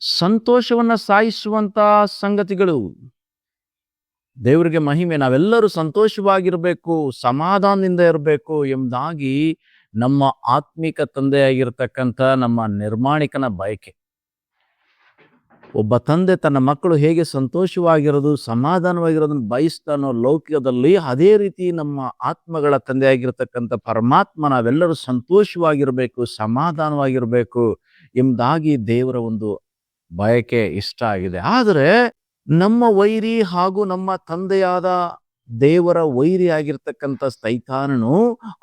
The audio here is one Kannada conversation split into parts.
ಸಂತೋಷವನ್ನ ಸಾಯಿಸುವಂತ ಸಂಗತಿಗಳು. ದೇವರಿಗೆ ಮಹಿಮೆ. ನಾವೆಲ್ಲರೂ ಸಂತೋಷವಾಗಿರ್ಬೇಕು, ಸಮಾಧಾನದಿಂದ ಇರಬೇಕು ಎಂಬುದಾಗಿ ನಮ್ಮ ಆತ್ಮಿಕ ತಂದೆಯಾಗಿರ್ತಕ್ಕಂಥ ನಮ್ಮ ನಿರ್ಮಾಣಿಕನ ಬಯಕೆ. ಒಬ್ಬ ತಂದೆ ತನ್ನ ಮಕ್ಕಳು ಹೇಗೆ ಸಂತೋಷವಾಗಿರೋದು, ಸಮಾಧಾನವಾಗಿರೋದನ್ನು ಬಯಸ್ತಾನೋ ಲೌಕಿಕದಲ್ಲಿ, ಅದೇ ರೀತಿ ನಮ್ಮ ಆತ್ಮಗಳ ತಂದೆಯಾಗಿರ್ತಕ್ಕಂಥ ಪರಮಾತ್ಮ ನಾವೆಲ್ಲರೂ ಸಂತೋಷವಾಗಿರ್ಬೇಕು, ಸಮಾಧಾನವಾಗಿರ್ಬೇಕು ಎಂಬುದಾಗಿ ದೇವರ ಒಂದು ಬಯಕೆ ಇಷ್ಟ ಆಗಿದೆ. ಆದರೆ ನಮ್ಮ ವೈರಿ ಹಾಗೂ ನಮ್ಮ ತಂದೆಯಾದ ದೇವರ ವೈರಿ ಆಗಿರ್ತಕ್ಕಂಥ ಸೈತಾನನು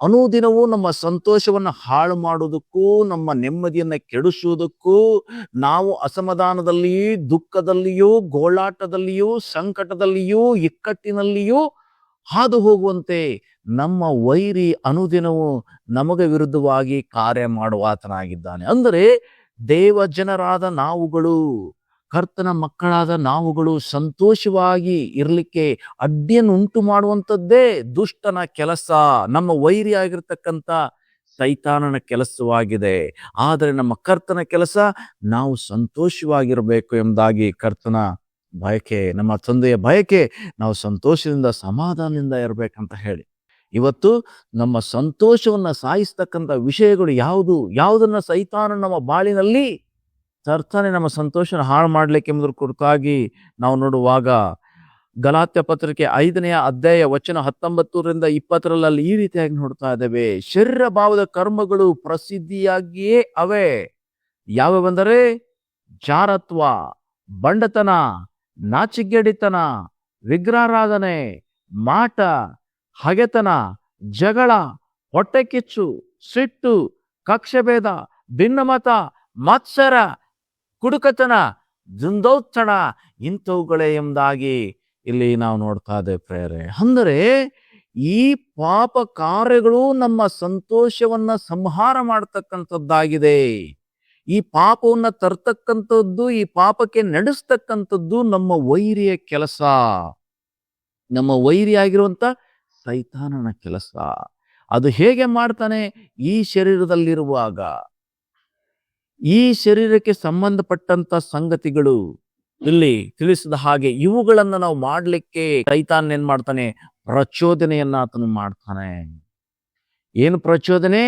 ಅನುದಿನವೂ ನಮ್ಮ ಸಂತೋಷವನ್ನು ಹಾಳು ಮಾಡುವುದಕ್ಕೂ, ನಮ್ಮ ನೆಮ್ಮದಿಯನ್ನ ಕೆಡಿಸುವುದಕ್ಕೂ, ನಾವು ಅಸಮಾಧಾನದಲ್ಲಿಯೂ, ದುಃಖದಲ್ಲಿಯೂ, ಗೋಳಾಟದಲ್ಲಿಯೂ, ಸಂಕಟದಲ್ಲಿಯೂ, ಇಕ್ಕಟ್ಟಿನಲ್ಲಿಯೂ ಹಾದು ಹೋಗುವಂತೆ ನಮ್ಮ ವೈರಿ ಅನುದಿನವೂ ನಮಗೆ ವಿರುದ್ಧವಾಗಿ ಕಾರ್ಯ ಮಾಡುವಾತನಾಗಿದ್ದಾನೆ. ಅಂದರೆ ದೇವ ಜನರಾದ ನಾವುಗಳು, ಕರ್ತನ ಮಕ್ಕಳಾದ ನಾವುಗಳು ಸಂತೋಷವಾಗಿ ಇರಲಿಕ್ಕೆ ಅಡ್ಡಿಯನ್ನು ಉಂಟು ಮಾಡುವಂಥದ್ದೇ ದುಷ್ಟನ ಕೆಲಸ, ನಮ್ಮ ವೈರಿ ಆಗಿರ್ತಕ್ಕಂಥ ಸೈತಾನನ ಕೆಲಸವಾಗಿದೆ. ಆದರೆ ನಮ್ಮ ಕರ್ತನ ಕೆಲಸ ನಾವು ಸಂತೋಷವಾಗಿರಬೇಕು ಎಂಬುದಾಗಿ ಕರ್ತನ ಬಯಕೆ, ನಮ್ಮ ತಂದೆಯ ಬಯಕೆ ನಾವು ಸಂತೋಷದಿಂದ ಸಮಾಧಾನದಿಂದ ಇರಬೇಕಂತ ಹೇಳಿ. ಇವತ್ತು ನಮ್ಮ ಸಂತೋಷವನ್ನ ಸಾಯಿಸ್ತಕ್ಕಂಥ ವಿಷಯಗಳು ಯಾವುದನ್ನ ಸೈತಾನ ನಮ್ಮ ಬಾಳಿನಲ್ಲಿ ತರ್ತಾನೆ ನಮ್ಮ ಸಂತೋಷನ ಹಾಳು ಮಾಡ್ಲಿಕ್ಕೆ ಎಂಬುದರ ಕುರಿತಾಗಿ ನಾವು ನೋಡುವಾಗ ಗಲಾತ್ಯ ಪತ್ರಿಕೆ 5ನೇ ಅಧ್ಯಾಯ ವಚನ 19ರಿಂದ 20ರಲ್ಲಿ ಈ ರೀತಿಯಾಗಿ ನೋಡ್ತಾ ಇದ್ದೇವೆ. ಶರೀರ ಭಾವದ ಕರ್ಮಗಳು ಪ್ರಸಿದ್ಧಿಯಾಗಿಯೇ ಅವೆ. ಯಾವೆಂದರೆ ಜಾರತ್ವ, ಬಂಡತನ, ನಾಚಿಕೆಡಿತನ, ವಿಗ್ರಹಾರಾಧನೆ, ಮಾಟ, ಹಗೆತನ, ಜಗಳ, ಹೊಟ್ಟೆಕಿಚ್ಚು, ಸಿಟ್ಟು, ಕಕ್ಷಭೇದ, ಭಿನ್ನಮತ, ಮತ್ಸರ, ಕುಡುಕತನ, ದುಂದೌತಣ ಇಂಥವುಗಳೇ ಎಂಬುದಾಗಿ ಇಲ್ಲಿ ನಾವು ನೋಡ್ತಾ ಇದ್ದೇವೆ ಪ್ರೇರೆ. ಅಂದರೆ ಈ ಪಾಪ ಕಾರ್ಯಗಳು ನಮ್ಮ ಸಂತೋಷವನ್ನ ಸಂಹಾರ ಮಾಡತಕ್ಕಂಥದ್ದಾಗಿದೆ. ಈ ಪಾಪವನ್ನ ತರ್ತಕ್ಕಂಥದ್ದು, ಈ ಪಾಪಕ್ಕೆ ನಡೆಸ್ತಕ್ಕಂಥದ್ದು ನಮ್ಮ ವೈರಿಯ ಕೆಲಸ, ನಮ್ಮ ವೈರಿಯಾಗಿರುವಂತ ಸೈತಾನನ ಕೆಲಸ. ಅದು ಹೇಗೆ ಮಾಡ್ತಾನೆ? ಈ ಶರೀರದಲ್ಲಿರುವಾಗ ಈ ಶರೀರಕ್ಕೆ ಸಂಬಂಧಪಟ್ಟಂತ ಸಂಗತಿಗಳು ಇಲ್ಲಿ ತಿಳಿಸಿದ ಹಾಗೆ ಇವುಗಳನ್ನ ನಾವು ಮಾಡ್ಲಿಕ್ಕೆ ಸೈತಾನ ಏನ್ ಮಾಡ್ತಾನೆ? ಪ್ರಚೋದನೆಯನ್ನ ಆತನು ಮಾಡ್ತಾನೆ. ಏನು ಪ್ರಚೋದನೆ?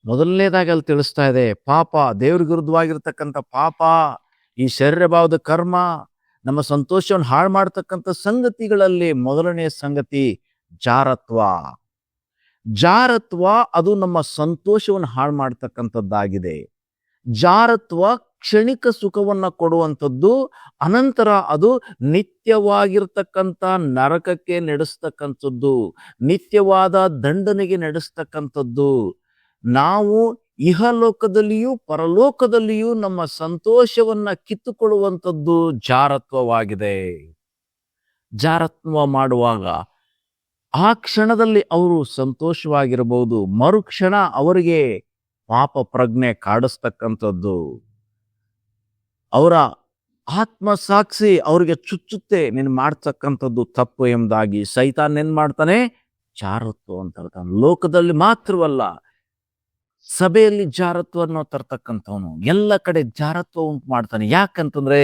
ಮೊದಲನೇದಾಗಿ ಅಲ್ಲಿ ತಿಳಿಸ್ತಾ ಇದೆ, ಪಾಪ, ದೇವ್ರಿಗೆ ವಿರುದ್ಧವಾಗಿರ್ತಕ್ಕಂಥ ಪಾಪ, ಈ ಶರೀರ ಭಾವದ ಕರ್ಮ, ನಮ್ಮ ಸಂತೋಷವನ್ನು ಹಾಳು ಮಾಡ್ತಕ್ಕಂಥ ಸಂಗತಿಗಳಲ್ಲಿ ಮೊದಲನೆಯ ಸಂಗತಿ ಜಾರತ್ವ. ಜಾರತ್ವ ಅದು ನಮ್ಮ ಸಂತೋಷವನ್ನು ಹಾಳು ಮಾಡ್ತಕ್ಕಂಥದ್ದಾಗಿದೆ. ಜಾರತ್ವ ಕ್ಷಣಿಕ ಸುಖವನ್ನ ಕೊಡುವಂಥದ್ದು, ಅನಂತರ ಅದು ನಿತ್ಯವಾಗಿರ್ತಕ್ಕಂಥ ನರಕಕ್ಕೆ ನಡೆಸ್ತಕ್ಕಂಥದ್ದು, ನಿತ್ಯವಾದ ದಂಡನೆಗೆ ನಡೆಸ್ತಕ್ಕಂಥದ್ದು. ನಾವು ಇಹಲೋಕದಲ್ಲಿಯೂ ಪರಲೋಕದಲ್ಲಿಯೂ ನಮ್ಮ ಸಂತೋಷವನ್ನ ಕಿತ್ತುಕೊಳ್ಳುವಂಥದ್ದು ಜಾರತ್ವವಾಗಿದೆ. ಜಾರತ್ವ ಮಾಡುವಾಗ ಆ ಕ್ಷಣದಲ್ಲಿ ಅವರು ಸಂತೋಷವಾಗಿರಬಹುದು, ಮರುಕ್ಷಣ ಅವರಿಗೆ ಪಾಪ ಪ್ರಜ್ಞೆ ಕಾಡಿಸ್ತಕ್ಕಂಥದ್ದು, ಅವರ ಆತ್ಮಸಾಕ್ಷಿ ಅವ್ರಿಗೆ ಚುಚ್ಚುತ್ತೆ, ನೀನು ಮಾಡ್ತಕ್ಕಂಥದ್ದು ತಪ್ಪು ಎಂಬುದಾಗಿ. ಸೈತಾನ್ ಏನ್ ಮಾಡ್ತಾನೆ? ಜಾರತ್ವ ಅಂತ ಹೇಳ್ತಾನೆ. ಲೋಕದಲ್ಲಿ ಮಾತ್ರವಲ್ಲ, ಸಭೆಯಲ್ಲಿ ಜಾರತ್ವವನ್ನು ತರ್ತಕ್ಕಂಥವನು, ಎಲ್ಲ ಕಡೆ ಜಾರತ್ವ ಉಂಟು ಮಾಡ್ತಾನೆ. ಯಾಕಂತಂದ್ರೆ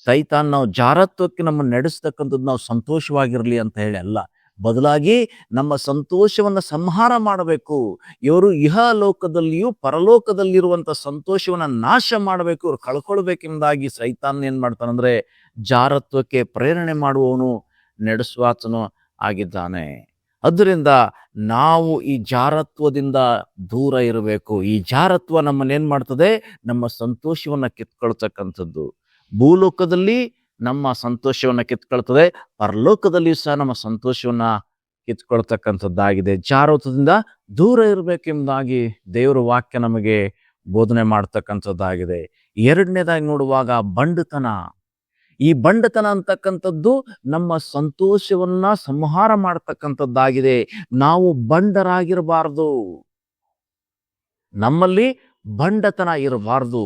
ಸೈತಾನ್ ನಾವು ಜಾರತ್ವಕ್ಕೆ ನಮ್ಮನ್ನು ನಡೆಸ್ತಕ್ಕಂಥದ್ದು ನಾವು ಸಂತೋಷವಾಗಿರ್ಲಿ ಅಂತ ಹೇಳಿ ಅಲ್ಲ, ಬದಲಾಗಿ ನಮ್ಮ ಸಂತೋಷವನ್ನ ಸಂಹಾರ ಮಾಡಬೇಕು. ಇವರು ಇಹ ಲೋಕದಲ್ಲಿಯೂ ಪರಲೋಕದಲ್ಲಿರುವಂತ ಸಂತೋಷವನ್ನ ನಾಶ ಮಾಡಬೇಕು, ಇವರು ಕಳ್ಕೊಳ್ಬೇಕೆಂಬುದಾಗಿ ಸೈತಾನ್ ಏನ್ ಮಾಡ್ತಾನಂದ್ರೆ ಜಾರತ್ವಕ್ಕೆ ಪ್ರೇರಣೆ ಮಾಡುವವನು, ನಡೆಸುವಾತನು ಆಗಿದ್ದಾನೆ. ಅದರಿಂದ ನಾವು ಈ ಜಾರತ್ವದಿಂದ ದೂರ ಇರಬೇಕು. ಈ ಜಾರತ್ವ ನಮ್ಮನ್ನೇನ್ ಮಾಡ್ತದೆ? ನಮ್ಮ ಸಂತೋಷವನ್ನ ಕಿತ್ಕೊಳ್ತಕ್ಕಂಥದ್ದು. ಭೂಲೋಕದಲ್ಲಿ ನಮ್ಮ ಸಂತೋಷವನ್ನ ಕಿತ್ಕೊಳ್ತದೆ, ಪರಲೋಕದಲ್ಲಿಯೂ ಸಹ ನಮ್ಮ ಸಂತೋಷವನ್ನ ಕಿತ್ಕೊಳ್ತಕ್ಕಂಥದ್ದಾಗಿದೆ. ಜಾರತ್ವದಿಂದ ದೂರ ಇರಬೇಕೆಂಬುದಾಗಿ ದೇವರ ವಾಕ್ಯ ನಮಗೆ ಬೋಧನೆ ಮಾಡ್ತಕ್ಕಂಥದ್ದಾಗಿದೆ. ಎರಡನೇದಾಗಿ ನೋಡುವಾಗ ಬಂಡತನ. ಈ ಬಂಡತನ ಅಂತಕ್ಕಂಥದ್ದು ನಮ್ಮ ಸಂತೋಷವನ್ನ ಸಂಹಾರ ಮಾಡ್ತಕ್ಕಂಥದ್ದಾಗಿದೆ. ನಾವು ಬಂಡರಾಗಿರಬಾರ್ದು, ನಮ್ಮಲ್ಲಿ ಬಂಡತನ ಇರಬಾರ್ದು.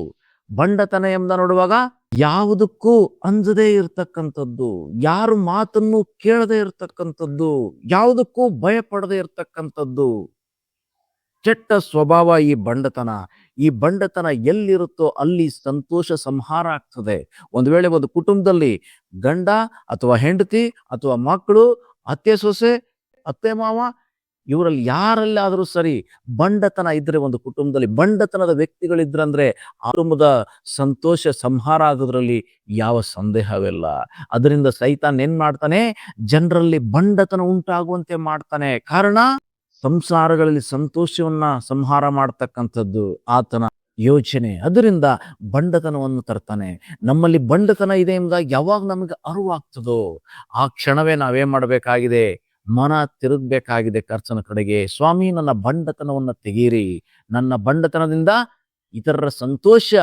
ಬಂಡತನ ಎಂಬ ನೋಡುವಾಗ ಯಾವುದಕ್ಕೂ ಅಂಜದೇ ಇರ್ತಕ್ಕಂಥದ್ದು, ಯಾರು ಮಾತನ್ನು ಕೇಳದೆ ಇರ್ತಕ್ಕಂಥದ್ದು, ಯಾವುದಕ್ಕೂ ಭಯ ಪಡದೆ ಇರ್ತಕ್ಕಂಥದ್ದು, ಕೆಟ್ಟ ಸ್ವಭಾವ ಈ ಬಂಡತನ. ಈ ಬಂಡತನ ಎಲ್ಲಿರುತ್ತೋ ಅಲ್ಲಿ ಸಂತೋಷ ಸಂಹಾರ ಆಗ್ತದೆ. ಒಂದು ವೇಳೆ ಒಂದು ಕುಟುಂಬದಲ್ಲಿ ಗಂಡ ಅಥವಾ ಹೆಂಡತಿ ಅಥವಾ ಮಕ್ಕಳು, ಅತ್ತೆ ಸೊಸೆ, ಅತ್ತೆ ಮಾವ, ಇವರಲ್ಲಿ ಯಾರಲ್ಲಾದರೂ ಸರಿ ಬಂಡತನ ಇದ್ರೆ, ಒಂದು ಕುಟುಂಬದಲ್ಲಿ ಬಂಡತನದ ವ್ಯಕ್ತಿಗಳಿದ್ರಂದ್ರೆ ಆ ಕುಟುಂಬದ ಸಂತೋಷ ಸಂಹಾರ ಆಗೋದ್ರಲ್ಲಿ ಯಾವ ಸಂದೇಹವಿಲ್ಲ. ಅದರಿಂದ ಸೈತಾನ್ ಏನ್ ಮಾಡ್ತಾನೆ, ಜನರಲ್ಲಿ ಬಂಡತನ ಉಂಟಾಗುವಂತೆ ಮಾಡ್ತಾನೆ. ಕಾರಣ ಸಂಸಾರಗಳಲ್ಲಿ ಸಂತೋಷವನ್ನ ಸಂಹಾರ ಮಾಡ್ತಕ್ಕಂಥದ್ದು ಆತನ ಯೋಚನೆ. ಅದರಿಂದ ಬಂಡತನವನ್ನು ತರ್ತಾನೆ. ನಮ್ಮಲ್ಲಿ ಬಂಡತನ ಇದೆ ಎಂಬುದಾಗಿ ಯಾವಾಗ ನಮಗೆ ಅರಿವಾಗ್ತದೋ ಆ ಕ್ಷಣವೇ ನಾವೇನ್ ಮಾಡಬೇಕಾಗಿದೆ, ಮನ ತಿರುಗಬೇಕಾಗಿದೆ ಕರ್ತನ ಕಡೆಗೆ. ಸ್ವಾಮಿ, ನನ್ನ ಬಂಡತನವನ್ನ ತೆಗೀರಿ, ನನ್ನ ಬಂಡತನದಿಂದ ಇತರರ ಸಂತೋಷ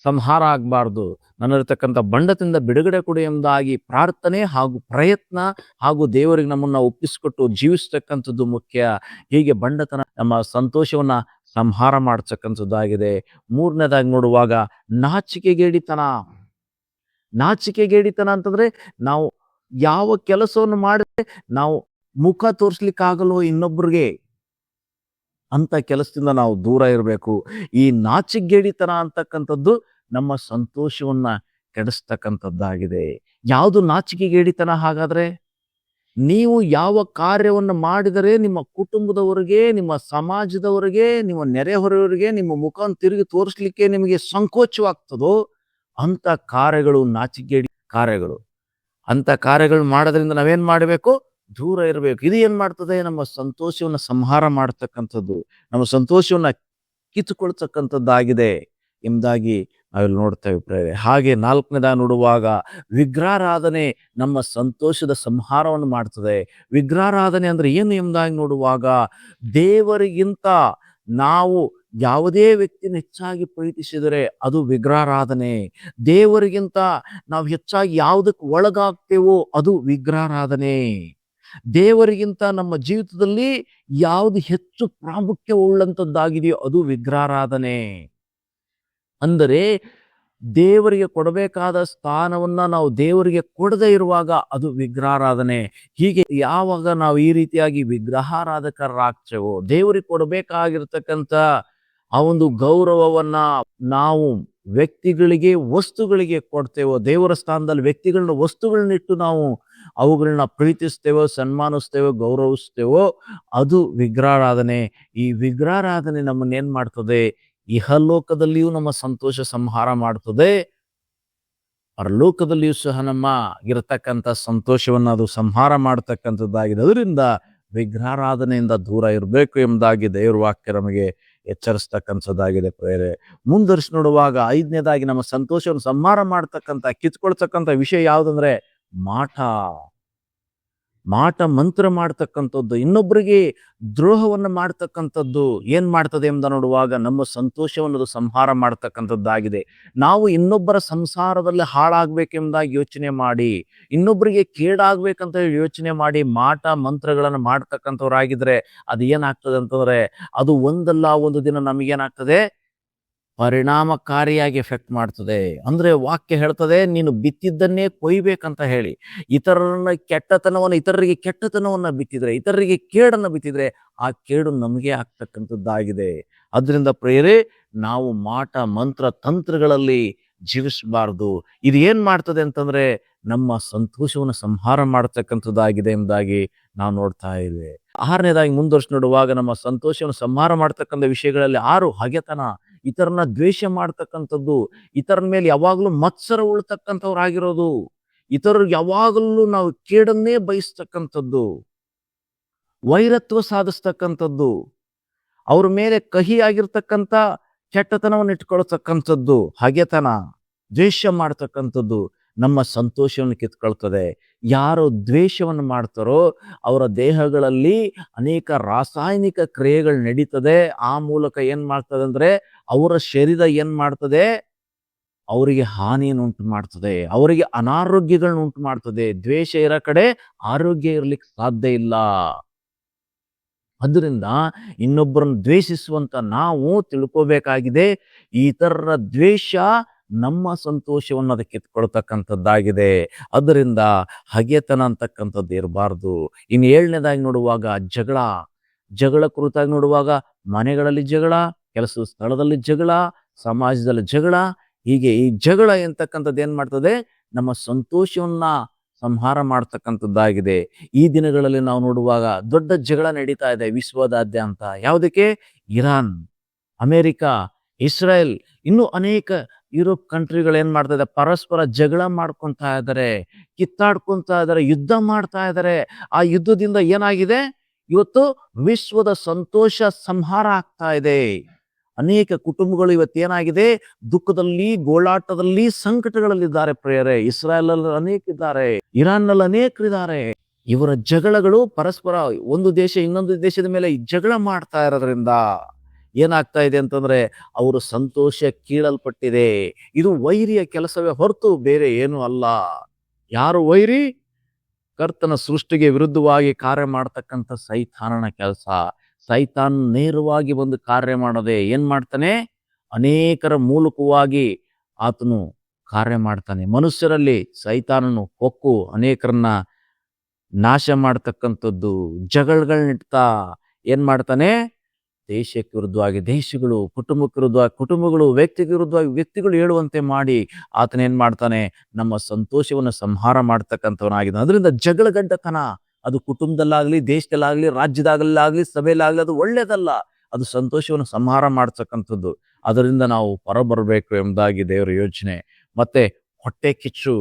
ಸಂಹಾರ ಆಗಬಾರ್ದು, ನನ್ನಲ್ಲಿರ್ತಕ್ಕಂಥ ಬಂಡತನದಿಂದ ಬಿಡುಗಡೆ ಕೊಡಿ ಎಂಬುದಾಗಿ ಪ್ರಾರ್ಥನೆ ಹಾಗೂ ಪ್ರಯತ್ನ ಹಾಗೂ ದೇವರಿಗೆ ನಮ್ಮನ್ನ ಒಪ್ಪಿಸಿಕೊಟ್ಟು ಜೀವಿಸ್ತಕ್ಕಂಥದ್ದು ಮುಖ್ಯ. ಹೀಗೆ ಬಂಡತನ ನಮ್ಮ ಸಂತೋಷವನ್ನ ಸಂಹಾರ ಮಾಡ್ತಕ್ಕಂಥದ್ದಾಗಿದೆ. ಮೂರನೇದಾಗಿ ನೋಡುವಾಗ ನಾಚಿಕೆಗೇಡಿತನ. ನಾಚಿಕೆಗೇಡಿತನ ಅಂತಂದ್ರೆ, ನಾವು ಯಾವ ಕೆಲಸವನ್ನು ಮಾಡಿದ್ರೆ ನಾವು ಮುಖ ತೋರಿಸ್ಲಿಕ್ಕಾಗಲ್ವೋ ಇನ್ನೊಬ್ರಿಗೆ ಅಂತ ಕೆಲಸದಿಂದ ನಾವು ದೂರ ಇರಬೇಕು. ಈ ನಾಚಿಕೆಗೇಡಿತನ ಅಂತಕ್ಕಂಥದ್ದು ನಮ್ಮ ಸಂತೋಷವನ್ನ ಕೆಡಿಸ್ತಕ್ಕಂಥದ್ದಾಗಿದೆ. ಯಾವುದು ನಾಚಿಕೆಗೇಡಿತನ? ಹಾಗಾದ್ರೆ ನೀವು ಯಾವ ಕಾರ್ಯವನ್ನು ಮಾಡಿದರೆ ನಿಮ್ಮ ಕುಟುಂಬದವರಿಗೆ, ನಿಮ್ಮ ಸಮಾಜದವರಿಗೆ, ನಿಮ್ಮ ನೆರೆಹೊರೆಯವರಿಗೆ ನಿಮ್ಮ ಮುಖವನ್ನು ತಿರುಗಿ ತೋರಿಸ್ಲಿಕ್ಕೆ ನಿಮಗೆ ಸಂಕೋಚವಾಗ್ತದೋ ಅಂತ ಕಾರ್ಯಗಳು ನಾಚಿಕೆಗೇಡಿ ಕಾರ್ಯಗಳು. ಅಂತ ಕಾರ್ಯಗಳು ಮಾಡೋದ್ರಿಂದ ನಾವೇನ್ ಮಾಡಬೇಕು? ದೂರ ಇರಬೇಕು. ಇದು ಏನ್ ಮಾಡ್ತದೆ? ನಮ್ಮ ಸಂತೋಷವನ್ನ ಸಂಹಾರ ಮಾಡ್ತಕ್ಕಂಥದ್ದು, ನಮ್ಮ ಸಂತೋಷವನ್ನ ಕಿತ್ತುಕೊಳ್ತಕ್ಕಂಥದ್ದಾಗಿದೆ ಎಂಬುದಾಗಿ ನಾವಿಲ್ಲಿ ನೋಡ್ತೇವೆ ಪ್ರೇರೆ. ಹಾಗೆ ನಾಲ್ಕನೇದಾಗಿ ನೋಡುವಾಗ ವಿಗ್ರಹಾರಾಧನೆ ನಮ್ಮ ಸಂತೋಷದ ಸಂಹಾರವನ್ನು ಮಾಡ್ತದೆ. ವಿಗ್ರಹಾರಾಧನೆ ಅಂದ್ರೆ ಏನು ಎಂಬುದಾಗಿ ನೋಡುವಾಗ, ದೇವರಿಗಿಂತ ನಾವು ಯಾವುದೇ ವ್ಯಕ್ತಿನ ಹೆಚ್ಚಾಗಿ ಪ್ರೀತಿಸಿದರೆ ಅದು ವಿಗ್ರಹಾರಾಧನೆ. ದೇವರಿಗಿಂತ ನಾವು ಹೆಚ್ಚಾಗಿ ಯಾವುದಕ್ಕೆ ಒಳಗಾಗ್ತೇವೋ ಅದು ವಿಗ್ರಹಾರಾಧನೆ. ದೇವರಿಗಿಂತ ನಮ್ಮ ಜೀವಿತದಲ್ಲಿ ಯಾವುದು ಹೆಚ್ಚು ಪ್ರಾಮುಖ್ಯ ಉಳ್ಳಂತದ್ದಾಗಿದೆಯೋ ಅದು ವಿಗ್ರಹಾರಾಧನೆ. ಅಂದರೆ ದೇವರಿಗೆ ಕೊಡಬೇಕಾದ ಸ್ಥಾನವನ್ನ ನಾವು ದೇವರಿಗೆ ಕೊಡದೇ ಇರುವಾಗ ಅದು ವಿಗ್ರಹಾರಾಧನೆ. ಹೀಗೆ ಯಾವಾಗ ನಾವು ಈ ರೀತಿಯಾಗಿ ವಿಗ್ರಹಾರಾಧಕರಾಗ್ತೇವೋ, ದೇವರಿಗೆ ಕೊಡಬೇಕಾಗಿರ್ತಕ್ಕಂಥ ಆ ಒಂದು ಗೌರವವನ್ನ ನಾವು ವ್ಯಕ್ತಿಗಳಿಗೆ, ವಸ್ತುಗಳಿಗೆ ಕೊಡ್ತೇವೋ, ದೇವರ ಸ್ಥಾನದಲ್ಲಿ ವ್ಯಕ್ತಿಗಳನ್ನ, ವಸ್ತುಗಳನ್ನಿಟ್ಟು ನಾವು ಅವುಗಳನ್ನ ಪ್ರೀತಿಸ್ತೇವೋ, ಸನ್ಮಾನಿಸ್ತೇವೋ, ಗೌರವಿಸ್ತೇವೋ ಅದು ವಿಗ್ರಹಾರಾಧನೆ. ಈ ವಿಗ್ರಹಾರಾಧನೆ ನಮ್ಮನ್ನೇನ್ ಮಾಡ್ತದೆ? ಇಹಲೋಕದಲ್ಲಿಯೂ ನಮ್ಮ ಸಂತೋಷ ಸಂಹಾರ ಮಾಡ್ತದೆ, ಪರಲೋಕದಲ್ಲಿಯೂ ಸಹ ನಮ್ಮ ಇರತಕ್ಕಂಥ ಸಂತೋಷವನ್ನ ಅದು ಸಂಹಾರ ಮಾಡ್ತಕ್ಕಂಥದ್ದಾಗಿದೆ. ಅದರಿಂದ ವಿಗ್ರಹಾರಾಧನೆಯಿಂದ ದೂರ ಇರಬೇಕು ಎಂಬುದಾಗಿ ದೇವರ ವಾಕ್ಯ ನಮಗೆ ಎಚ್ಚರಿಸ್ತಕ್ಕಂಥದ್ದಾಗಿದೆ ಪ್ರೇರೆ. ಮುಂದುವರಿಸಿ ನೋಡುವಾಗ ಐದನೇದಾಗಿ ನಮ್ಮ ಸಂತೋಷವನ್ನು ಸಂಹಾರ ಮಾಡ್ತಕ್ಕಂಥ, ಕಿತ್ಕೊಳ್ತಕ್ಕಂಥ ವಿಷಯ ಯಾವುದಂದ್ರೆ ಮಾಟ ಮಂತ್ರ ಮಾಡ್ತಕ್ಕಂಥದ್ದು, ಇನ್ನೊಬ್ಬರಿಗೆ ದ್ರೋಹವನ್ನು ಮಾಡ್ತಕ್ಕಂಥದ್ದು ಏನ್ ಮಾಡ್ತದೆ ಎಂಬ ನೋಡುವಾಗ ನಮ್ಮ ಸಂತೋಷವನ್ನು ಸಂಹಾರ ಮಾಡ್ತಕ್ಕಂಥದ್ದಾಗಿದೆ. ನಾವು ಇನ್ನೊಬ್ಬರ ಸಂಸಾರದಲ್ಲಿ ಹಾಳಾಗ್ಬೇಕೆಂಬುದಾಗಿ ಯೋಚನೆ ಮಾಡಿ, ಇನ್ನೊಬ್ಬರಿಗೆ ಕೇಡಾಗ್ಬೇಕಂತ ಯೋಚನೆ ಮಾಡಿ ಮಾಟ ಮಂತ್ರಗಳನ್ನು ಮಾಡ್ತಕ್ಕಂಥವ್ರಾಗಿದ್ರೆ ಅದು ಏನಾಗ್ತದೆ ಅಂತಂದ್ರೆ, ಅದು ಒಂದಲ್ಲ ಒಂದು ದಿನ ನಮಗೇನಾಗ್ತದೆ? ಪರಿಣಾಮಕಾರಿಯಾಗಿ ಎಫೆಕ್ಟ್ ಮಾಡ್ತದೆ. ಅಂದ್ರೆ ವಾಕ್ಯ ಹೇಳ್ತದೆ, ನೀನು ಬಿತ್ತಿದ್ದನ್ನೇ ಕೊಯ್ಬೇಕಂತ ಹೇಳಿ. ಇತರರಿಗೆ ಕೆಟ್ಟತನವನ್ನ ಬಿತ್ತಿದ್ರೆ, ಇತರರಿಗೆ ಕೇಡನ್ನು ಬಿತ್ತಿದ್ರೆ ಆ ಕೇಡು ನಮಗೆ ಆಗ್ತಕ್ಕಂಥದ್ದಾಗಿದೆ. ಅದರಿಂದ ಪ್ರೇರೆ, ನಾವು ಮಾಟ ಮಂತ್ರ ತಂತ್ರಗಳಲ್ಲಿ ಜೀವಿಸಬಾರ್ದು. ಇದು ಏನ್ ಮಾಡ್ತದೆ ಅಂತಂದ್ರೆ ನಮ್ಮ ಸಂತೋಷವನ್ನು ಸಂಹಾರ ಮಾಡ್ತಕ್ಕಂಥದ್ದಾಗಿದೆ ಎಂಬುದಾಗಿ ನಾವು ನೋಡ್ತಾ ಇದ್ದೇವೆ. ಆರನೇದಾಗಿ ಮುಂದುವರ್ಸಿ ನೋಡುವಾಗ ನಮ್ಮ ಸಂತೋಷವನ್ನು ಸಂಹಾರ ಮಾಡ್ತಕ್ಕಂಥ ವಿಷಯಗಳಲ್ಲಿ 6 ಹಗೆತನ, ಇತರನ ದ್ವೇಷ ಮಾಡ್ತಕ್ಕಂಥದ್ದು, ಇತರನ ಮೇಲೆ ಯಾವಾಗಲೂ ಮತ್ಸರ ಉಳ್ತಕ್ಕಂಥವ್ರಾಗಿರೋದು, ಇತರರಿಗೆ ಯಾವಾಗಲೂ ನಾವು ಕೇಡನ್ನೇ ಬಯಸ್ತಕ್ಕಂಥದ್ದು, ವೈರತ್ವ ಸಾಧಿಸ್ತಕ್ಕಂಥದ್ದು, ಅವ್ರ ಮೇಲೆ ಕಹಿಯಾಗಿರ್ತಕ್ಕಂಥ ಕೆಟ್ಟತನವನ್ನು ಇಟ್ಕೊಳ್ತಕ್ಕಂಥದ್ದು, ಹಗೆತನ, ದ್ವೇಷ ಮಾಡ್ತಕ್ಕಂಥದ್ದು ನಮ್ಮ ಸಂತೋಷವನ್ನು ಕಿತ್ಕೊಳ್ತದೆ. ಯಾರು ದ್ವೇಷವನ್ನು ಮಾಡ್ತಾರೋ ಅವರ ದೇಹಗಳಲ್ಲಿ ಅನೇಕ ರಾಸಾಯನಿಕ ಕ್ರಿಯೆಗಳು ನಡೀತದೆ. ಆ ಮೂಲಕ ಏನ್ ಮಾಡ್ತದೆ ಅಂದ್ರೆ ಅವರ ಶರೀರ ಏನ್ ಮಾಡ್ತದೆ? ಅವರಿಗೆ ಹಾನಿಯನ್ನು ಉಂಟು ಮಾಡ್ತದೆ, ಅವರಿಗೆ ಅನಾರೋಗ್ಯಗಳನ್ನ ಉಂಟು ಮಾಡ್ತದೆ. ದ್ವೇಷ ಇರೋ ಕಡೆ ಆರೋಗ್ಯ ಇರ್ಲಿಕ್ಕೆ ಸಾಧ್ಯ ಇಲ್ಲ. ಅದರಿಂದ ಇನ್ನೊಬ್ಬರನ್ನು ದ್ವೇಷಿಸುವಂತ ನಾವು ತಿಳ್ಕೋಬೇಕಾಗಿದೆ, ಇತರರ ದ್ವೇಷ ನಮ್ಮ ಸಂತೋಷವನ್ನು ಅದಕ್ಕೆ ಕಿತ್ಕೊಳ್ತಕ್ಕಂಥದ್ದಾಗಿದೆ. ಅದರಿಂದ ಹಗೆತನ ಅಂತಕ್ಕಂಥದ್ದು ಇರಬಾರ್ದು. ಇನ್ನು 7ನೇದಾಗಿ ನೋಡುವಾಗ ಜಗಳ. ಜಗಳ ಕುರಿತಾಗಿ ನೋಡುವಾಗ ಮನೆಗಳಲ್ಲಿ ಜಗಳ, ಕೆಲಸದ ಸ್ಥಳದಲ್ಲಿ ಜಗಳ, ಸಮಾಜದಲ್ಲಿ ಜಗಳ, ಹೀಗೆ ಈ ಜಗಳ ಎಂತಕ್ಕಂಥದ್ದು ಏನ್ ಮಾಡ್ತದೆ, ನಮ್ಮ ಸಂತೋಷವನ್ನ ಸಂಹಾರ ಮಾಡ್ತಕ್ಕಂಥದ್ದಾಗಿದೆ. ಈ ದಿನಗಳಲ್ಲಿ ನಾವು ನೋಡುವಾಗ ದೊಡ್ಡ ಜಗಳ ನಡೀತಾ ಇದೆ ವಿಶ್ವದಾದ್ಯಂತ. ಯಾವುದಕ್ಕೆ? ಇರಾನ್, ಅಮೆರಿಕ, ಇಸ್ರೇಲ್, ಇನ್ನು ಅನೇಕ ಯುರೋಪ್ ಕಂಟ್ರಿಗಳು ಏನ್ ಮಾಡ್ತಾ ಇದೆ, ಪರಸ್ಪರ ಜಗಳ ಮಾಡ್ಕೊಂತಾ ಇದ್ದಾರೆ, ಕಿತ್ತಾಡ್ಕೊಂತಾ ಇದ್ದಾರೆ, ಯುದ್ಧ ಮಾಡ್ತಾ ಇದ್ದಾರೆ. ಆ ಯುದ್ಧದಿಂದ ಏನಾಗಿದೆ, ಇವತ್ತು ವಿಶ್ವದ ಸಂತೋಷ ಸಂಹಾರ ಆಗ್ತಾ ಇದೆ. ಅನೇಕ ಕುಟುಂಬಗಳು ಇವತ್ತೇನಾಗಿದೆ, ದುಃಖದಲ್ಲಿ, ಗೋಳಾಟದಲ್ಲಿ, ಸಂಕಟಗಳಲ್ಲಿದ್ದಾರೆ ಪ್ರಿಯರೇ. ಇಸ್ರಾಯೇಲ್ ಅಲ್ಲಿ ಅನೇಕ ಇದ್ದಾರೆ, ಇರಾನ್ ನಲ್ಲಿ ಅನೇಕರಿದ್ದಾರೆ. ಇವರ ಜಗಳಗಳು ಪರಸ್ಪರ ಒಂದು ದೇಶ ಇನ್ನೊಂದು ದೇಶದ ಮೇಲೆ ಜಗಳ ಮಾಡ್ತಾ ಇರೋದ್ರಿಂದ ಏನಾಗ್ತಾ ಇದೆ ಅಂತಂದ್ರೆ ಅವರ ಸಂತೋಷ ಕೀಳಲ್ಪಟ್ಟಿದೆ. ಇದು ವೈರಿಯ ಕೆಲಸವೇ ಹೊರತು ಬೇರೆ ಏನು ಅಲ್ಲ. ಯಾರು ವೈರಿ? ಕರ್ತನ ಸೃಷ್ಟಿಗೆ ವಿರುದ್ಧವಾಗಿ ಕಾರ್ಯ ಮಾಡ್ತಕ್ಕಂಥ ಸೈತಾನನ ಕೆಲಸ. ಸೈತಾನ್ ನೇರವಾಗಿ ಬಂದು ಕಾರ್ಯ ಮಾಡದೆ ಏನ್ ಮಾಡ್ತಾನೆ, ಅನೇಕರ ಮೂಲಕವಾಗಿ ಆತನು ಕಾರ್ಯ ಮಾಡ್ತಾನೆ. ಮನುಷ್ಯರಲ್ಲಿ ಸೈತಾನನು ಹೊಕ್ಕು ಅನೇಕರನ್ನ ನಾಶ ಮಾಡ್ತಕ್ಕಂಥದ್ದು, ಜಗಳಗಳನ್ನಿಡ್ತಾ ಏನ್ ಮಾಡ್ತಾನೆ, ದೇಶಕ್ಕೆ ವಿರುದ್ಧವಾಗಿ ದೇಶಗಳು, ಕುಟುಂಬಕ್ಕೆ ವಿರುದ್ಧವಾಗಿ ಕುಟುಂಬಗಳು, ವ್ಯಕ್ತಿಗೆ ವಿರುದ್ಧವಾಗಿ ವ್ಯಕ್ತಿಗಳು ಹೇಳುವಂತೆ ಮಾಡಿ ಆತನ ಏನ್ ಮಾಡ್ತಾನೆ, ನಮ್ಮ ಸಂತೋಷವನ್ನು ಸಂಹಾರ ಮಾಡ್ತಕ್ಕಂಥವನಾಗಿದ್ದಾನೆ. ಅದರಿಂದ ಜಗಳ ಗಂಟತನ ಅದು ಕುಟುಂಬದಲ್ಲಾಗ್ಲಿ, ದೇಶದಲ್ಲಾಗ್ಲಿ, ರಾಜ್ಯದಾಗಲಾಗ್ಲಿ, ಸಭೆಯಲ್ಲಾಗ್ಲಿ ಅದು ಒಳ್ಳೇದಲ್ಲ. ಅದು ಸಂತೋಷವನ್ನು ಸಂಹಾರ ಮಾಡ್ತಕ್ಕಂಥದ್ದು. ಅದರಿಂದ ನಾವು ಹೊರಬರಬೇಕು ಎಂಬುದಾಗಿ ದೇವರ ಯೋಚನೆ. ಮತ್ತೆ ಹೊಟ್ಟೆ ಕಿಚ್ಚು,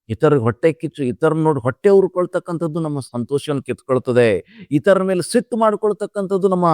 ಇತರಿಗೆ ಹೊಟ್ಟೆ ಕಿಚ್ಚು, ಇತರ ನೋಡಿ ಹೊಟ್ಟೆ ಉರ್ಕೊಳ್ತಕ್ಕಂಥದ್ದು ನಮ್ಮ ಸಂತೋಷವನ್ನು ಕಿತ್ಕೊಳ್ತದೆ. ಇತರರ ಮೇಲೆ ಸಿಟ್ಟು ಮಾಡ್ಕೊಳ್ತಕ್ಕಂಥದ್ದು ನಮ್ಮ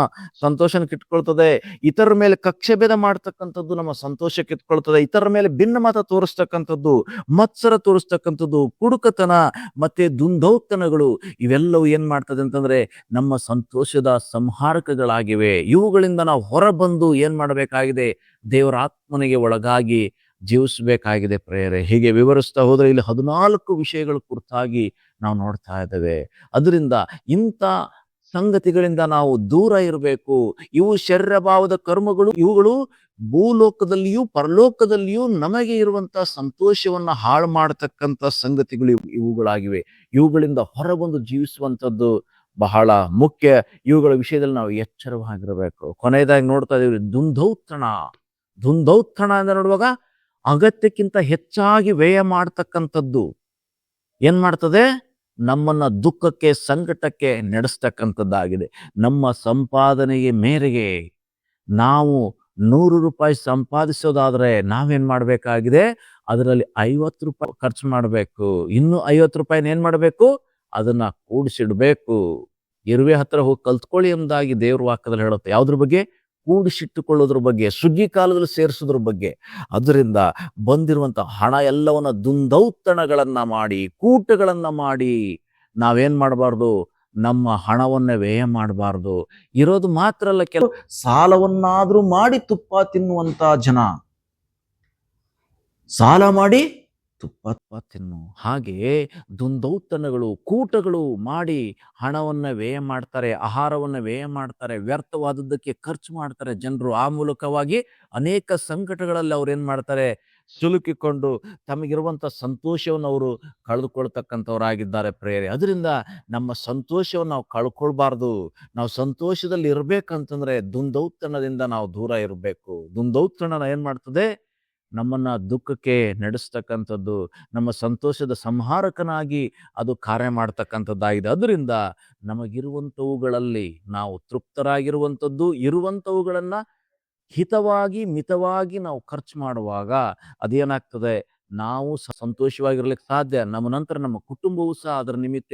ಸಂತೋಷನ ಕಿತ್ಕೊಳ್ತದೆ. ಇತರರ ಮೇಲೆ ಕಕ್ಷೆ ಭೇದ ಮಾಡ್ತಕ್ಕಂಥದ್ದು ನಮ್ಮ ಸಂತೋಷ ಕಿತ್ಕೊಳ್ತದೆ. ಇತರರ ಮೇಲೆ ಭಿನ್ನಮತ ತೋರಿಸ್ತಕ್ಕಂಥದ್ದು, ಮತ್ಸರ ತೋರಿಸ್ತಕ್ಕಂಥದ್ದು, ಕುಡುಕತನ ಮತ್ತೆ ದುಂದೌತನಗಳು, ಇವೆಲ್ಲವೂ ಏನ್ ಮಾಡ್ತದೆ ಅಂತಂದ್ರೆ ನಮ್ಮ ಸಂತೋಷದ ಸಂಹಾರಕಗಳಾಗಿವೆ. ಇವುಗಳಿಂದ ನಾವು ಹೊರಬಂದು ಏನ್ ಮಾಡಬೇಕಾಗಿದೆ, ದೇವರ ಆತ್ಮನಿಗೆ ಒಳಗಾಗಿ ಜೀವಿಸಬೇಕಾಗಿದೆ ಪ್ರೇಯರೆ. ಹೀಗೆ ವಿವರಿಸ್ತಾ ಹೋದ್ರೆ ಇಲ್ಲಿ 14 ವಿಷಯಗಳ ಕುರಿತಾಗಿ ನಾವು ನೋಡ್ತಾ ಇದ್ದೇವೆ. ಅದರಿಂದ ಇಂಥ ಸಂಗತಿಗಳಿಂದ ನಾವು ದೂರ ಇರಬೇಕು. ಇವು ಶರೀರಭಾವದ ಕರ್ಮಗಳು. ಇವುಗಳು ಭೂಲೋಕದಲ್ಲಿಯೂ ಪರಲೋಕದಲ್ಲಿಯೂ ನಮಗೆ ಇರುವಂತ ಸಂತೋಷವನ್ನ ಹಾಳು ಮಾಡತಕ್ಕಂತ ಸಂಗತಿಗಳು ಇವುಗಳಾಗಿವೆ. ಇವುಗಳಿಂದ ಹೊರಬಂದು ಜೀವಿಸುವಂತದ್ದು ಬಹಳ ಮುಖ್ಯ. ಇವುಗಳ ವಿಷಯದಲ್ಲಿ ನಾವು ಎಚ್ಚರವಾಗಿರಬೇಕು. ಕೊನೆಯದಾಗಿ ನೋಡ್ತಾ ಇದೀವಿ ದುಂದೌತಣ. ದುಂದೌತಣ ಅಂತ ನೋಡುವಾಗ ಅಗತ್ಯಕ್ಕಿಂತ ಹೆಚ್ಚಾಗಿ ವ್ಯಯ ಮಾಡ್ತಕ್ಕಂಥದ್ದು ಏನ್ ಮಾಡ್ತದೆ, ನಮ್ಮನ್ನ ದುಃಖಕ್ಕೆ, ಸಂಕಟಕ್ಕೆ ನಡೆಸ್ತಕ್ಕಂಥದ್ದಾಗಿದೆ. ನಮ್ಮ ಸಂಪಾದನೆಗೆ ಮೇರೆಗೆ ನಾವು 100 ರೂಪಾಯಿ ಸಂಪಾದಿಸೋದಾದ್ರೆ ನಾವೇನ್ ಮಾಡ್ಬೇಕಾಗಿದೆ, ಅದರಲ್ಲಿ 50 ರೂಪಾಯಿ ಖರ್ಚು ಮಾಡ್ಬೇಕು. ಇನ್ನು 50 ರೂಪಾಯಿನ ಏನ್ ಮಾಡ್ಬೇಕು, ಅದನ್ನ ಕೂಡಿಸಿಡ್ಬೇಕು. ಇರುವೆ ಹತ್ರ ಹೋಗಿ ಕಲ್ತ್ಕೊಳ್ಳಿ ಎಂಬುದಾಗಿ ದೇವ್ರ ವಾಕ್ಯದಲ್ಲಿ ಹೇಳುತ್ತೆ. ಯಾವ್ದ್ರ ಬಗ್ಗೆ? ಕೂಡಿಸಿಟ್ಟುಕೊಳ್ಳೋದ್ರ ಬಗ್ಗೆ, ಸುಗ್ಗಿ ಕಾಲದಲ್ಲಿ ಸೇರಿಸೋದ್ರ ಬಗ್ಗೆ. ಅದರಿಂದ ಬಂದಿರುವಂತ ಹಣ ಎಲ್ಲವನ್ನ ದುಂದೌತಣಗಳನ್ನ ಮಾಡಿ, ಕೂಟಗಳನ್ನ ಮಾಡಿ ನಾವೇನ್ ಮಾಡಬಾರ್ದು, ನಮ್ಮ ಹಣವನ್ನ ವ್ಯಯ ಮಾಡಬಾರ್ದು. ಇರೋದು ಮಾತ್ರ ಅಲ್ಲ, ಕೆಲವು ಸಾಲವನ್ನಾದ್ರೂ ಮಾಡಿ ತುಪ್ಪ ತಿನ್ನುವಂತ ಜನ, ಸಾಲ ಮಾಡಿ ತುಪ್ಪ ತಿನ್ನು. ಹಾಗೆಯೇ ದುಂದೌತಣಗಳು, ಕೂಟಗಳು ಮಾಡಿ ಹಣವನ್ನ ವ್ಯಯ ಮಾಡ್ತಾರೆ, ಆಹಾರವನ್ನ ವ್ಯಯ ಮಾಡ್ತಾರೆ, ವ್ಯರ್ಥವಾದದ್ದಕ್ಕೆ ಖರ್ಚು ಮಾಡ್ತಾರೆ ಜನರು. ಆ ಮೂಲಕವಾಗಿ ಅನೇಕ ಸಂಕಟಗಳಲ್ಲಿ ಅವ್ರು ಏನ್ ಮಾಡ್ತಾರೆ, ಸಿಲುಕಿಕೊಂಡು ತಮಗಿರುವಂತ ಸಂತೋಷವನ್ನು ಅವರು ಕಳೆದುಕೊಳ್ತಕ್ಕಂಥವರಾಗಿದ್ದಾರೆ ಪ್ರೇರೆ. ಅದರಿಂದ ನಮ್ಮ ಸಂತೋಷವನ್ನು ನಾವು ಕಳ್ಕೊಳ್ಬಾರ್ದು. ನಾವು ಸಂತೋಷದಲ್ಲಿ ಇರ್ಬೇಕಂತಂದ್ರೆ ದುಂದೌತಣದಿಂದ ನಾವು ದೂರ ಇರಬೇಕು. ದುಂದೌತಣ ಏನ್ ಮಾಡ್ತದೆ, ನಮ್ಮನ್ನ ದುಃಖಕ್ಕೆ ನಡೆಸ್ತಕ್ಕಂಥದ್ದು, ನಮ್ಮ ಸಂತೋಷದ ಸಂಹಾರಕನಾಗಿ ಅದು ಕಾರ್ಯ ಮಾಡ್ತಕ್ಕಂಥದ್ದಾಗಿದೆ. ಅದರಿಂದ ನಮಗಿರುವಂಥವುಗಳಲ್ಲಿ ನಾವು ತೃಪ್ತರಾಗಿರುವಂಥದ್ದು, ಇರುವಂಥವುಗಳನ್ನ ಹಿತವಾಗಿ ಮಿತವಾಗಿ ನಾವು ಖರ್ಚು ಮಾಡುವಾಗ ಅದೇನಾಗ್ತದೆ, ನಾವು ಸಂತೋಷವಾಗಿರ್ಲಿಕ್ಕೆ ಸಾಧ್ಯ. ನಮ್ಮ ನಂತರ ನಮ್ಮ ಕುಟುಂಬವೂ ಸಹ ಅದರ ನಿಮಿತ್ತ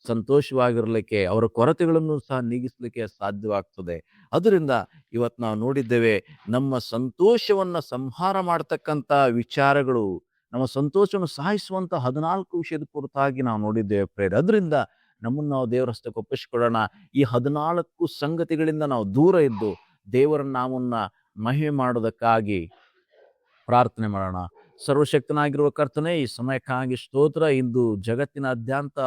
ಸಂತೋಷವಾಗಿರ್ಲಿಕ್ಕೆ, ಅವರ ಕೊರತೆಗಳನ್ನು ಸಹ ನೀಗಿಸ್ಲಿಕ್ಕೆ ಸಾಧ್ಯವಾಗ್ತದೆ. ಅದರಿಂದ ಇವತ್ತು ನಾವು ನೋಡಿದ್ದೇವೆ, ನಮ್ಮ ಸಂತೋಷವನ್ನ ಸಂಹಾರ ಮಾಡ್ತಕ್ಕಂಥ ವಿಚಾರಗಳು, ನಮ್ಮ ಸಂತೋಷವನ್ನು ಸಾಯಿಸುವಂತ 14 ವಿಷಯದ ಕುರಿತಾಗಿ ನಾವು ನೋಡಿದ್ದೇವೆ ಪ್ರೇರೆ. ಅದರಿಂದ ನಮ್ಮನ್ನು ನಾವು ದೇವರ ಹಸ್ತಕ್ಕೆ ಒಪ್ಪಿಸಿಕೊಡೋಣ. ಈ 14 ಸಂಗತಿಗಳಿಂದ ನಾವು ದೂರ ಇದ್ದು ದೇವರ ನಾಮನ್ನ ಮಹಿಮೆ ಮಾಡೋದಕ್ಕಾಗಿ ಪ್ರಾರ್ಥನೆ ಮಾಡೋಣ. ಸರ್ವಶಕ್ತನಾಗಿರುವ ಕರ್ತನೆ, ಈ ಸಮಯಕ್ಕಾಗಿ ಸ್ತೋತ್ರ. ಇಂದು ಜಗತ್ತಿನಾದ್ಯಂತ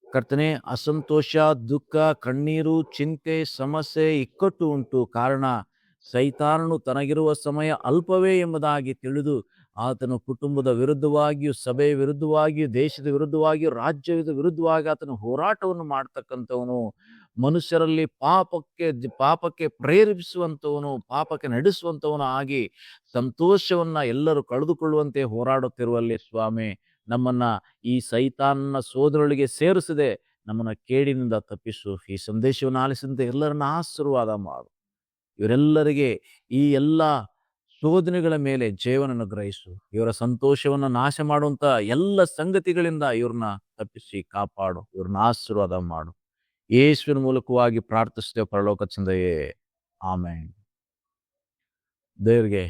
ಕರ್ತನೆ ಅಸಂತೋಷ, ದುಃಖ, ಕಣ್ಣೀರು, ಚಿಂತೆ, ಸಮಸ್ಯೆ, ಇಕ್ಕಟ್ಟು ಉಂಟು. ಕಾರಣ ಸೈತಾನನು ತನಗಿರುವ ಸಮಯ ಅಲ್ಪವೇ ಎಂಬುದಾಗಿ ತಿಳಿದು ಆತನು ಕುಟುಂಬದ ವಿರುದ್ಧವಾಗಿಯೂ, ಸಭೆಯ ವಿರುದ್ಧವಾಗಿಯೂ, ದೇಶದ ವಿರುದ್ಧವಾಗಿಯೂ, ರಾಜ್ಯದ ವಿರುದ್ಧವಾಗಿ ಆತನು ಹೋರಾಟವನ್ನು ಮಾಡ್ತಕ್ಕಂಥವನು. ಮನುಷ್ಯರಲ್ಲಿ ಪಾಪಕ್ಕೆ ಪ್ರೇರೇಪಿಸುವಂತವನು, ಪಾಪಕ್ಕೆ ನಡೆಸುವಂತವನು ಆಗಿ ಸಂತೋಷವನ್ನ ಎಲ್ಲರೂ ಕಳೆದುಕೊಳ್ಳುವಂತೆ ಹೋರಾಡುತ್ತಿರುವಲ್ಲಿ ಸ್ವಾಮಿ, ನಮ್ಮನ್ನ ಈ ಸೈತಾನನ ಸೋದರೊಳಗೆ ಸೇರಿಸದೆ ನಮ್ಮನ್ನ ಕೇಡಿನಿಂದ ತಪ್ಪಿಸು. ಈ ಸಂದೇಶವನ್ನು ಆಲಿಸಿದಂತೆ ಎಲ್ಲರನ್ನ ಆಶೀರ್ವಾದ ಮಾಡು. ಇವರೆಲ್ಲರಿಗೆ ಈ ಎಲ್ಲ ಶೋಧನೆಗಳ ಮೇಲೆ ಜೀವನನ್ನು ಗ್ರಹಿಸು. ಇವರ ಸಂತೋಷವನ್ನ ನಾಶ ಮಾಡುವಂತ ಎಲ್ಲ ಸಂಗತಿಗಳಿಂದ ಇವ್ರನ್ನ ತಪ್ಪಿಸಿ ಕಾಪಾಡು. ಇವ್ರನ್ನ ಆಶೀರ್ವಾದ ಮಾಡು. ಯೇಸುವಿನ ಮೂಲಕವಾಗಿ ಪ್ರಾರ್ಥಿಸ್ತೇವೆ ಪರಲೋಕ ತಂದೆಯೇ, ಆಮೆನ್. ದೇವರಿಗೆ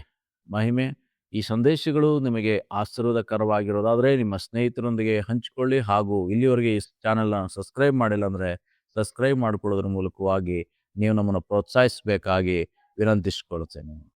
ಮಹಿಮೆ. ಈ ಸಂದೇಶಗಳು ನಿಮಗೆ ಆಶೀರ್ವಾದಕರವಾಗಿರೋದಾದ್ರೆ ನಿಮ್ಮ ಸ್ನೇಹಿತರೊಂದಿಗೆ ಹಂಚಿಕೊಳ್ಳಿ. ಹಾಗೂ ಇಲ್ಲಿವರೆಗೆ ಈ ಚಾನೆಲ್ನ ಸಬ್ಸ್ಕ್ರೈಬ್ ಮಾಡಿಲ್ಲ ಅಂದ್ರೆ ಸಬ್ಸ್ಕ್ರೈಬ್ ಮಾಡಿಕೊಳ್ಳೋದ್ರ ಮೂಲಕವಾಗಿ ನೀವು ನಮ್ಮನ್ನು ಪ್ರೋತ್ಸಾಹಿಸಬೇಕಾಗಿ ವಿನಂತಿಸಿಕೊಳ್ಳುತ್ತೇನೆ.